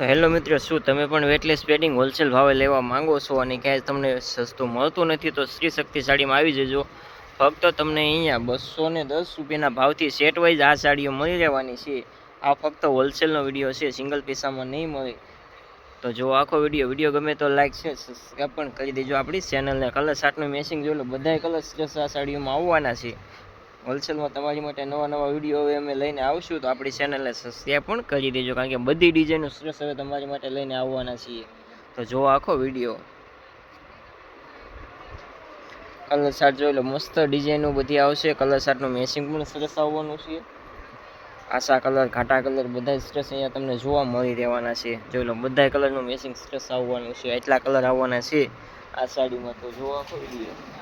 તો હેલો મિત્રો, શું તમે પણ વેટલેસ પેડિંગ હોલસેલ ભાવે લેવા માંગો છો અને ક્યાંય તમને સસ્તું મળતું નથી તો શ્રી શક્તિ સાડીમાં આવી જજો. ફક્ત તમને અહીંયા 210 રૂપિયાના ભાવથી સેટ વાઇઝ આ સાડીઓ મળી રહેવાની છે. આ ફક્ત હોલસેલનો વિડીયો છે, સિંગલ પૈસામાં નહીં મળે. તો જો આખો વિડીયો ગમે તો લાઈક છે, સબસ્ક્રાઈબ પણ કરી દેજો આપણી ચેનલને. કલર ચાર્ટનું મેચિંગ જોઈ લો, બધા કલર સરસ આ સાડીઓમાં આવવાના છે. હોલસેલમાં તમારી માટે નવા વિડીયો હવે અમે લઈને આવશું, તો આપણી ચેનલને સબસ્ક્રાઈબ પણ કરી દેજો, કારણ કે બધી ડિઝાઇનો સરસ હવે તમારી માટે લઈને આવવાના છીએ. તો જો આખો વિડીયો. કલર ચાર્ટ જોઈ લો, મસ્ત ડિઝાઇનો બધી આવશે. કલર ચાર્ટનું મેચિંગ પણ સરસ આવવાનું છે. આશા કલર, ઘાટા કલર બધા સરસ અહીંયા તમને જોવા મળી રહેવાના છે. જોઈ લો, બધા કલરનું મેચિંગ સરસ આવવાનું છે. એટલા કલર આવવાના છે આ સાડીમાં. તો જો આખો વિડીયો.